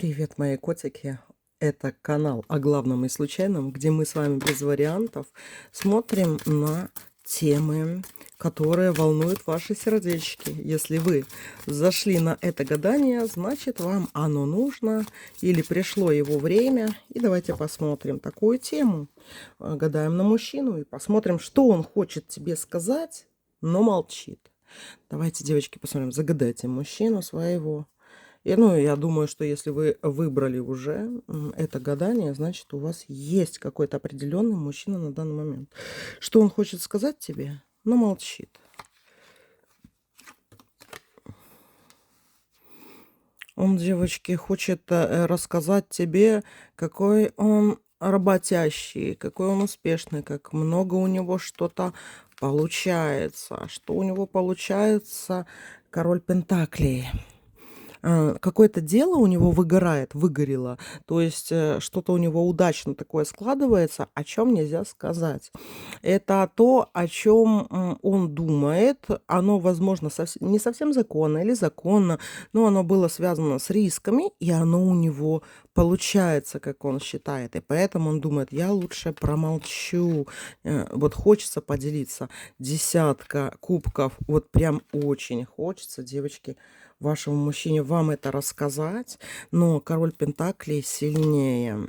Привет, мои котики! Это канал о главном и случайном, где мы с вами без вариантов смотрим на темы, которые волнуют ваши сердечки. Если вы зашли на это гадание, значит вам оно нужно или пришло его время. И давайте посмотрим такую тему. Гадаем на мужчину и посмотрим, что он хочет тебе сказать, но молчит. Давайте, девочки, посмотрим. Загадайте мужчину своего. Я думаю, что если вы выбрали уже это гадание, значит, у вас есть какой-то определенный мужчина на данный момент. Что он хочет сказать тебе, но молчит. Он, девочки, хочет рассказать тебе, какой он работящий, какой он успешный, как много у него что-то получается. Что у него получается, король Пентаклей. Какое-то дело у него выгорело, то есть что-то у него удачно такое складывается, о чем нельзя сказать. Это то, о чем он думает. Оно, возможно, не совсем законно или законно, но оно было связано с рисками, и оно у него получается, как он считает. И поэтому он думает, я лучше промолчу. Вот хочется поделиться. Десятка кубков, вот прям очень хочется, девочки, вашему мужчине вам это рассказать, но король Пентаклей сильнее.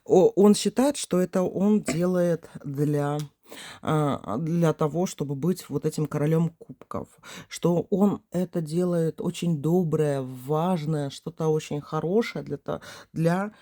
Он считает, что это он делает для того, чтобы быть вот этим королем кубков, что он это делает очень доброе, важное, что-то очень хорошее для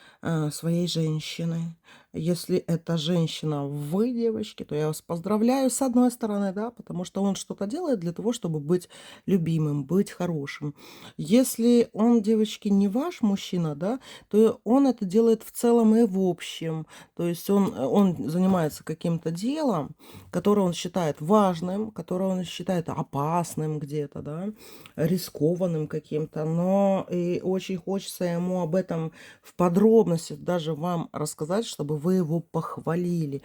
своей женщины. Если эта женщина вы, девочки, то я вас поздравляю с одной стороны, да, потому что он что-то делает для того, чтобы быть любимым, быть хорошим. Если он, девочки, не ваш мужчина, да, то он это делает в целом и в общем. То есть он занимается каким-то делом, которое он считает важным, которое он считает опасным где-то, да, рискованным каким-то, но и очень хочется ему об этом в подробностях даже вам рассказать, чтобы вы его похвалили.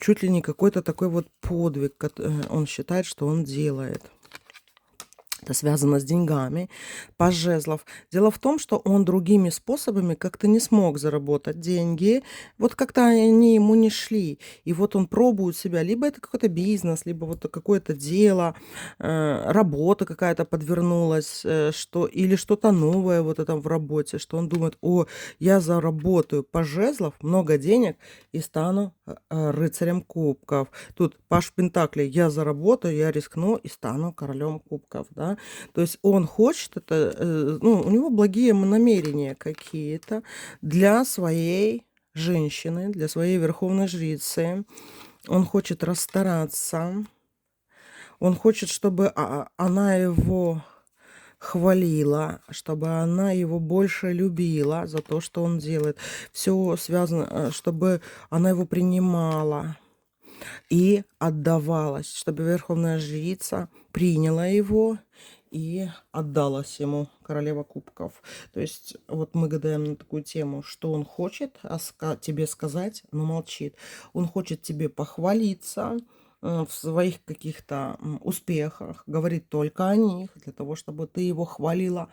Чуть ли не какой-то такой вот подвиг, он считает, что он делает. Это связано с деньгами, паж жезлов. Дело в том, что он другими способами как-то не смог заработать деньги. Вот как-то они ему не шли. И вот он пробует себя. Либо это какой-то бизнес, либо вот какое-то дело, работа какая-то подвернулась, или что-то новое вот это в работе, что он думает, о, я заработаю паж жезлов, много денег и стану рыцарем кубков. Тут паж пентаклей, я заработаю, я рискну и стану королем кубков, да. То есть он хочет это, у него благие намерения какие-то для своей женщины, для своей верховной жрицы. Он хочет расстараться. Он хочет, чтобы она его хвалила, чтобы она его больше любила за то, что он делает. Все связано, чтобы она его принимала и отдавалась, чтобы верховная жрица приняла его и отдалась ему, королева кубков. То есть вот мы гадаем на такую тему, что он хочет тебе сказать, но молчит. Он хочет тебе похвалиться в своих каких-то успехах, говорит только о них, для того, чтобы ты его хвалила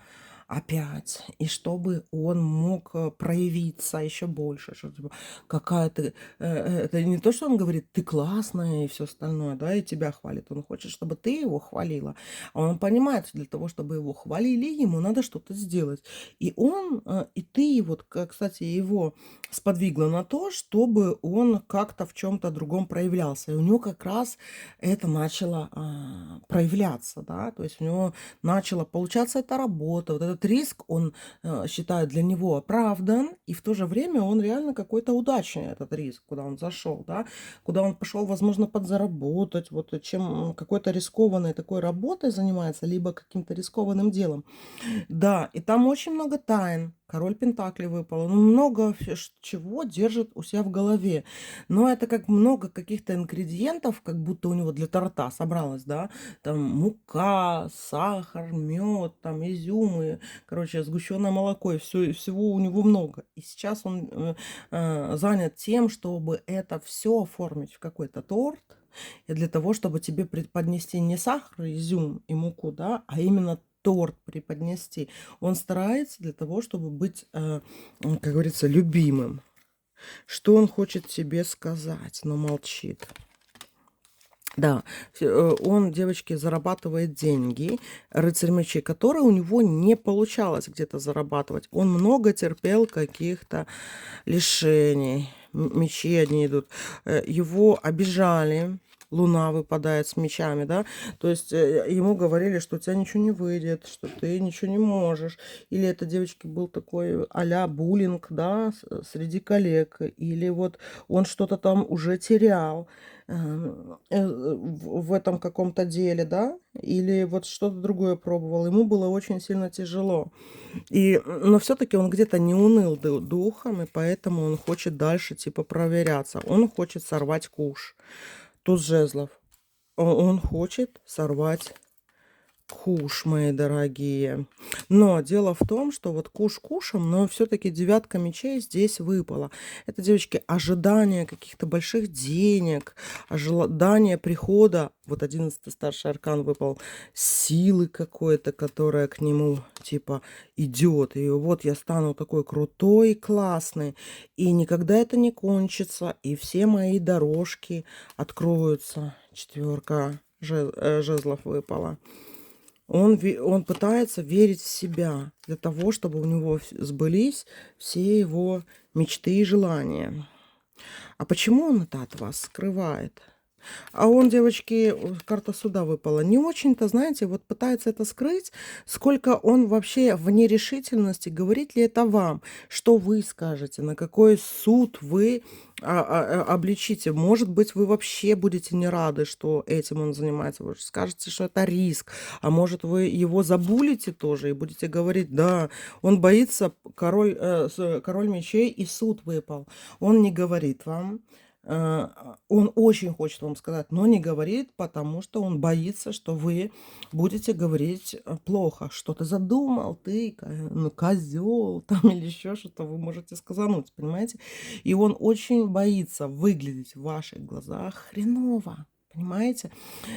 опять, и чтобы он мог проявиться еще больше, что типа, какая ты, это не то, что он говорит, ты классная и все остальное, да, и тебя хвалит. Он хочет, чтобы ты его хвалила. А он понимает, что для того, чтобы его хвалили, ему надо что-то сделать. И ты, вот, кстати, его сподвигла на то, чтобы он как-то в чем-то другом проявлялся. И у него как раз это начало проявляться, да, то есть у него начала получаться эта работа, вот этот риск, он считает для него оправдан, и в то же время он реально какой-то удачный, этот риск, куда он зашел, да, куда он пошел, возможно, подзаработать, вот чем какой-то рискованной такой работой занимается, либо каким-то рискованным делом. Да, и там очень много тайн. Король Пентаклей выпал. Он много чего держит у себя в голове. Но это как много каких-то ингредиентов, как будто у него для торта собралось, да. Там мука, сахар, мед, там изюмы, короче, сгущенное молоко. И всего у него много. И сейчас он занят тем, чтобы это все оформить в какой-то торт. И для того, чтобы тебе преподнести не сахар, изюм и муку, да, а именно торт преподнести. Он старается для того, чтобы быть, как говорится, любимым. Что он хочет тебе сказать, но молчит? Да, он, девочки, зарабатывает деньги, рыцарь мечей, которые у него не получалось где-то зарабатывать. Он много терпел каких-то лишений, мечи одни идут. Его обижали, луна выпадает с мечами, да, то есть ему говорили, что у тебя ничего не выйдет, что ты ничего не можешь. Или это, девочки, был такой а-ля буллинг, да, среди коллег, или вот он что-то там уже терял в этом каком-то деле, да, или вот что-то другое пробовал. Ему было очень сильно тяжело. Но все-таки он где-то не уныл духом, и поэтому он хочет дальше, типа, проверяться. Он хочет сорвать куш. Туз жезлов. Он хочет сорвать куш, мои дорогие. Но дело в том, что вот куш кушем, но все-таки девятка мечей здесь выпала. Это, девочки, ожидание каких-то больших денег, ожидание прихода. Вот 11-й старший аркан выпал. Силы какой-то, которая к нему типа идет. И вот я стану такой крутой и классный. И никогда это не кончится. И все мои дорожки откроются. Четверка жезлов выпала. Он пытается верить в себя для того, чтобы у него сбылись все его мечты и желания. А почему он это от вас скрывает? А он, девочки, карта суда выпала. Не очень-то, знаете, вот пытается это скрыть, сколько он вообще в нерешительности. Говорит ли это вам? Что вы скажете? На какой суд вы обличите? Может быть, вы вообще будете не рады, что этим он занимается. Вы же скажете, что это риск. А может, вы его забулите тоже и будете говорить, да, он боится, король мечей и суд выпал. Он не говорит вам. Он очень хочет вам сказать, но не говорит, потому что он боится, что вы будете говорить плохо. Что ты задумал, ты, ну, козел, там или еще что-то вы можете сказануть, понимаете? И он очень боится выглядеть в ваших глазах хреново. Понимаете?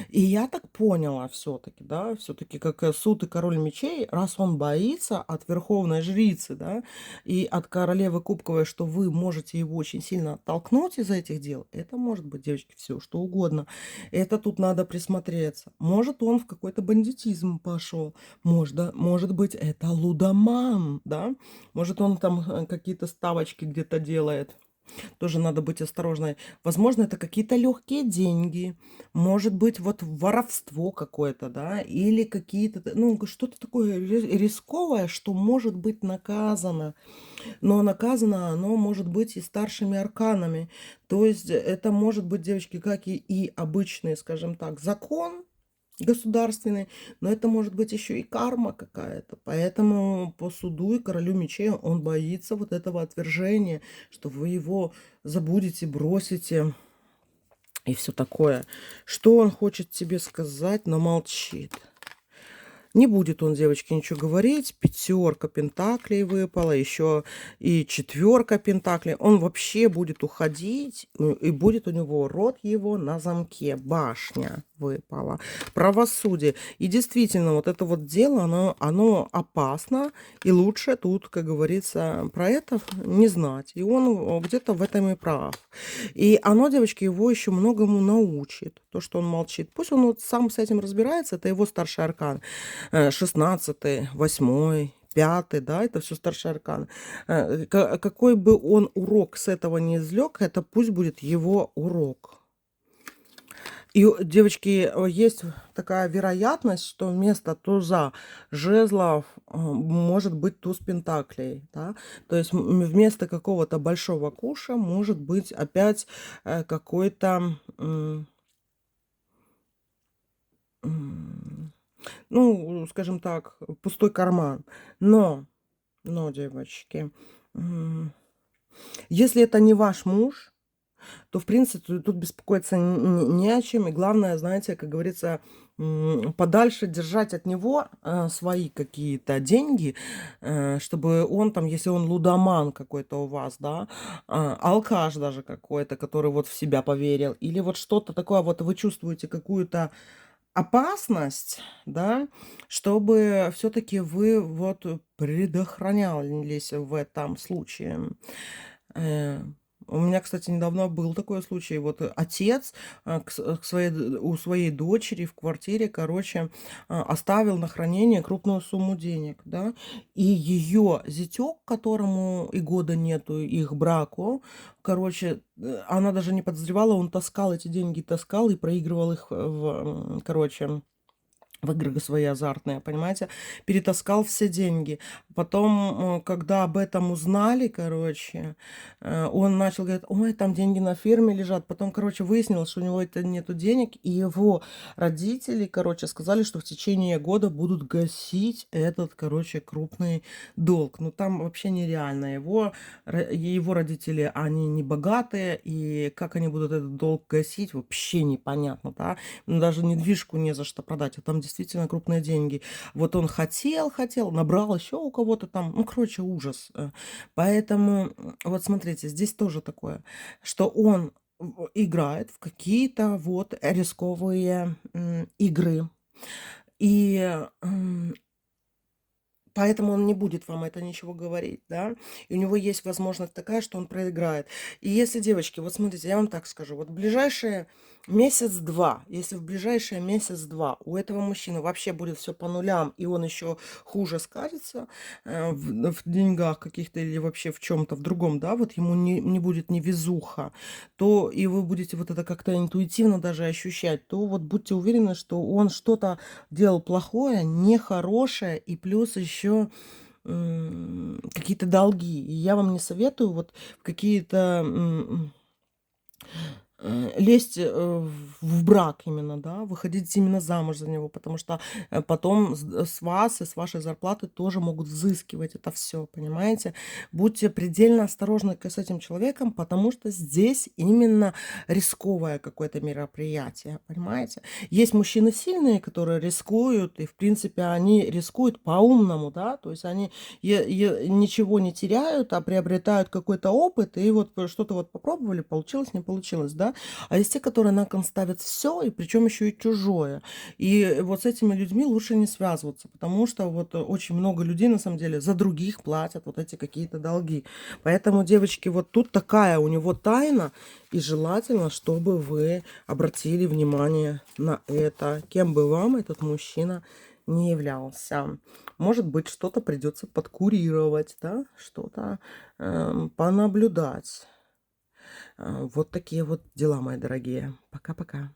И я так поняла все-таки, да, все-таки как суд и король мечей, раз он боится от верховной жрицы, да, и от королевы кубковой, что вы можете его очень сильно оттолкнуть из этих дел, это может быть, девочки, все что угодно. Это тут надо присмотреться. Может, он в какой-то бандитизм пошел, может быть, это лудоман, да, может, он там какие-то ставочки где-то делает. Тоже надо быть осторожной. Возможно, это какие-то легкие деньги, может быть, вот воровство какое-то, да, или какие-то, ну, что-то такое рисковое, что может быть наказано. Но наказано оно может быть и старшими арканами. То есть это может быть, девочки, как и обычный, скажем так, закон государственный, но это может быть еще и карма какая-то. Поэтому по суду и королю мечей он боится вот этого отвержения, что вы его забудете, бросите и все такое. Что он хочет тебе сказать, но молчит. Не будет он, девочки, ничего говорить. Пятерка пентаклей выпала, еще и четверка пентаклей. Он вообще будет уходить, и будет у него рот его на замке. Башня выпала. Правосудие. И действительно, вот это вот дело, оно опасно, и лучше тут, как говорится, про это не знать. И он где-то в этом и прав. И оно, девочки, его еще многому научит. То, что он молчит. Пусть он вот сам с этим разбирается, это его старший аркан. 16-й, 8-й, 5-й, да, это все старший аркан. Какой бы он урок с этого не извлек, это пусть будет его урок. И, девочки, есть такая вероятность, что вместо туза жезлов может быть туз пентаклей, да? То есть вместо какого-то большого куша может быть опять какой-то, ну, скажем так, пустой карман. Но, девочки, если это не ваш муж, то, в принципе, тут беспокоиться не о чем. И главное, знаете, как говорится, подальше держать от него свои какие-то деньги, чтобы он там, если он лудоман какой-то у вас, да, алкаш даже какой-то, который вот в себя поверил, или вот что-то такое, вот вы чувствуете какую-то опасность, да, чтобы все-таки вы вот предохранялись в этом случае. Э, У меня, кстати, недавно был такой случай. Вот отец у своей дочери в квартире, короче, оставил на хранение крупную сумму денег, да, и ее зятек, которому и года нету их браку, короче, она даже не подозревала, он таскал эти деньги, таскал и проигрывал их короче, в игры свои азартные, понимаете, перетаскал все деньги. Потом, когда об этом узнали, короче, он начал говорить: ой, там деньги на ферме лежат. Потом, короче, выяснилось, что у него это нету денег, и его родители, короче, сказали, что в течение года будут гасить этот, короче, крупный долг. Ну, там вообще нереально. Его родители, они не богатые, и как они будут этот долг гасить, вообще непонятно, да. Ну, даже недвижку не за что продать, а там действительно крупные деньги. Вот он хотел, набрал еще у кого-то там, ну, короче, ужас. Поэтому, вот смотрите, здесь тоже такое, что он играет в какие-то вот рисковые игры. И поэтому он не будет вам это ничего говорить, да. И у него есть возможность такая, что он проиграет. И если, девочки, вот смотрите, я вам так скажу, вот в ближайшие месяц-два, если в ближайшие месяц-два у этого мужчины вообще будет все по нулям, и он еще хуже скатится в деньгах каких-то или вообще в чем-то, в другом, да, вот ему не будет невезуха, то и вы будете вот это как-то интуитивно даже ощущать, то вот будьте уверены, что он что-то делал плохое, нехорошее, и плюс еще какие-то долги. И я вам не советую вот в какие-то лезть в брак именно, да, выходить именно замуж за него, потому что потом с вас и с вашей зарплаты тоже могут взыскивать это все, понимаете? Будьте предельно осторожны с этим человеком, потому что здесь именно рисковое какое-то мероприятие, понимаете? Есть мужчины сильные, которые рискуют, и, в принципе, они рискуют по-умному, да, то есть они ничего не теряют, а приобретают какой-то опыт, и вот что-то вот попробовали, получилось, не получилось, да. А есть те, которые на кон ставят все, и причем еще и чужое. И вот с этими людьми лучше не связываться, потому что вот очень много людей, на самом деле, за других платят вот эти какие-то долги. Поэтому, девочки, вот тут такая у него тайна, и желательно, чтобы вы обратили внимание на это, кем бы вам этот мужчина не являлся. Может быть, что-то придется подкурировать, да, что-то понаблюдать. Вот такие вот дела, мои дорогие. Пока-пока.